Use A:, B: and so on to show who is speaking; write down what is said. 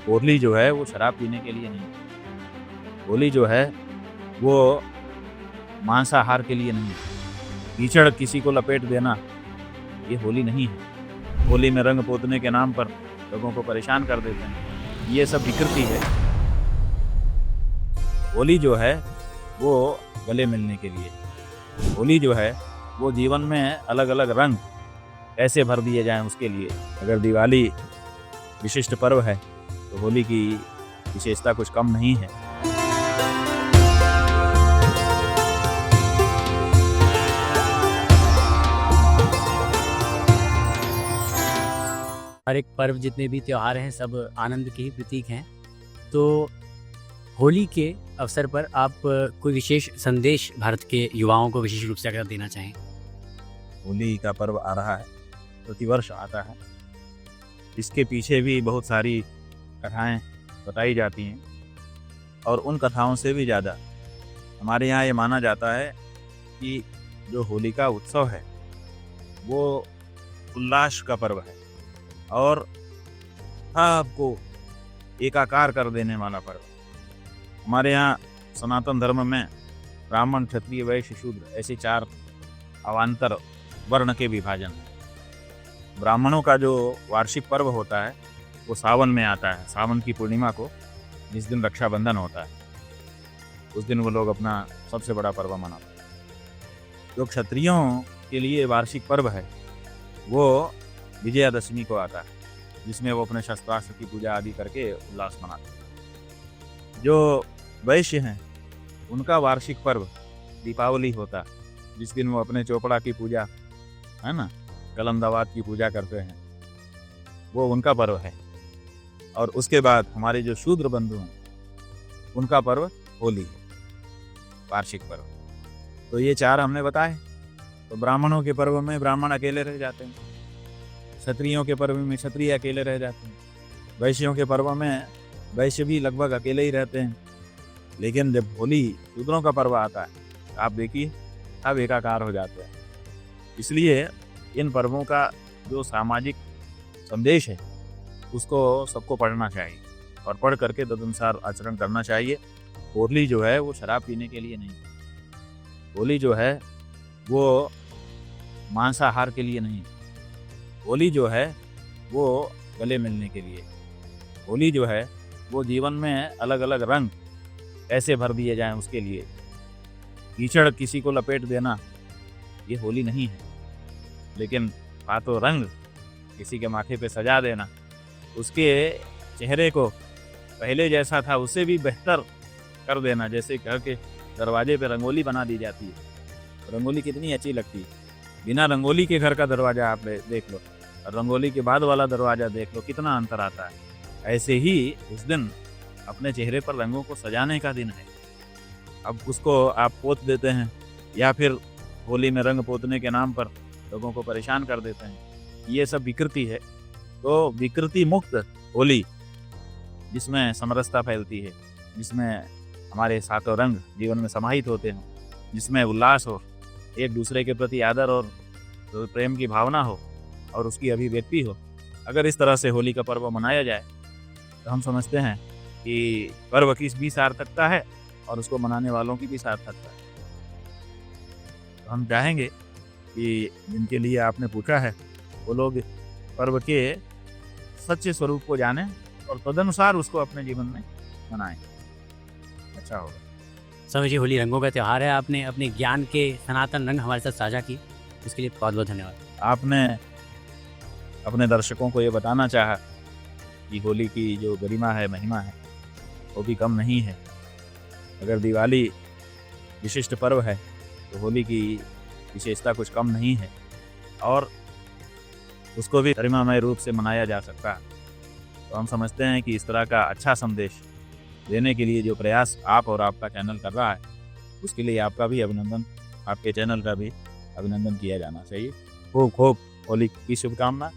A: होली जो है वो शराब पीने के लिए नहीं। होली जो है वो मांसाहार के लिए नहीं। कीचड़ किसी को लपेट देना ये होली नहीं है। होली में रंग पोतने के नाम पर लोगों को परेशान कर देते हैं, ये सब विकृति है। होली जो है वो गले मिलने के लिए, होली जो है वो जीवन में अलग अलग रंग कैसे भर दिए जाएं उसके लिए। अगर दिवाली विशिष्ट पर्व है तो होली की विशेषता कुछ कम नहीं है।
B: हर एक पर्व जितने भी त्योहार हैं सब आनंद के ही प्रतीक हैं। तो होली के अवसर पर आप कोई विशेष संदेश भारत के युवाओं को विशेष रूप से अगर देना चाहें?
A: होली का पर्व आ रहा है, प्रतिवर्ष आता है। इसके पीछे भी बहुत सारी कथाएं बताई जाती हैं और उन कथाओं से भी ज़्यादा हमारे यहाँ ये माना जाता है कि जो होली का उत्सव है वो उल्लास का पर्व है और सबको एकाकार कर देने वाला पर्व। हमारे यहाँ सनातन धर्म में ब्राह्मण, क्षत्रिय, वैश्य, शूद्र ऐसे 4 अवान्तर वर्ण के विभाजन है। ब्राह्मणों का जो वार्षिक पर्व होता है वो सावन में आता है। सावन की पूर्णिमा को, जिस दिन रक्षाबंधन होता है, उस दिन वो लोग अपना सबसे बड़ा पर्व मनाते हैं। जो क्षत्रियों के लिए वार्षिक पर्व है वो विजयादशमी को आता है, जिसमें वो अपने शस्त्रास्त्र की पूजा आदि करके उल्लास मनाते हैं। जो वैश्य हैं उनका वार्षिक पर्व दीपावली होता है, जिस दिन वो अपने चोपड़ा की पूजा, है ना, कलमदावात की पूजा करते हैं, वो उनका पर्व है। और उसके बाद हमारे जो शूद्र बंधु हैं उनका पर्व होली है, वार्षिक पर्व। तो ये 4 हमने बताए। तो ब्राह्मणों के पर्व में ब्राह्मण अकेले रह जाते हैं, क्षत्रियों के पर्व में क्षत्रिय अकेले रह जाते हैं, वैश्यों के पर्व में वैश्य भी लगभग अकेले ही रहते हैं। लेकिन जब होली शूद्रों का पर्व आता है आप देखिए सब एकाकार हो जाते हैं। इसलिए इन पर्वों का जो सामाजिक संदेश है उसको सबको पढ़ना चाहिए और पढ़ करके तदनुसार आचरण करना चाहिए। होली जो है वो शराब पीने के लिए नहीं, होली जो है वो मांसाहार के लिए नहीं, होली जो है वो गले मिलने के लिए, होली जो है वो जीवन में अलग अलग रंग कैसे भर दिए जाएं उसके लिए। कीचड़ किसी को लपेट देना ये होली नहीं है। लेकिन हाथों रंग किसी के माथे पे सजा देना, उसके चेहरे को पहले जैसा था उससे भी बेहतर कर देना। जैसे घर के दरवाजे पे रंगोली बना दी जाती है, रंगोली कितनी अच्छी लगती है। बिना रंगोली के घर का दरवाज़ा आप देख लो और रंगोली के बाद वाला दरवाज़ा देख लो, कितना अंतर आता है। ऐसे ही उस दिन अपने चेहरे पर रंगों को सजाने का दिन है। अब उसको आप पोत देते हैं या फिर होली में रंग पोतने के नाम पर लोगों को परेशान कर देते हैं, ये सब विकृति है। तो विकृति मुक्त होली, जिसमें समरसता फैलती है, जिसमें हमारे 7 रंग जीवन में समाहित होते हैं, जिसमें उल्लास हो, एक दूसरे के प्रति आदर और प्रेम की भावना हो और उसकी अभिव्यक्ति हो, अगर इस तरह से होली का पर्व मनाया जाए तो हम समझते हैं कि पर्व की भी सार्थकता है और उसको मनाने वालों की भी सार्थकता है। तो हम चाहेंगे कि जिनके लिए आपने पूछा है वो लोग पर्व के सच्चे स्वरूप को जानें और तदनुसार उसको अपने जीवन में मनाएं, अच्छा होगा।
B: स्वामी जी, होली रंगों का त्यौहार है। आपने अपने ज्ञान के सनातन रंग हमारे साथ साझा किए, इसके लिए बहुत बहुत धन्यवाद।
A: आपने अपने दर्शकों को ये बताना चाहा कि होली की जो गरिमा है, महिमा है, वो भी कम नहीं है। अगर दिवाली विशिष्ट पर्व है तो होली की विशेषता कुछ कम नहीं है और उसको भी गरिमामय रूप से मनाया जा सकता है। तो हम समझते हैं कि इस तरह का अच्छा संदेश देने के लिए जो प्रयास आप और आपका चैनल कर रहा है उसके लिए आपका भी अभिनंदन, आपके चैनल का भी अभिनंदन किया जाना चाहिए। खूब खूब होली की शुभकामना।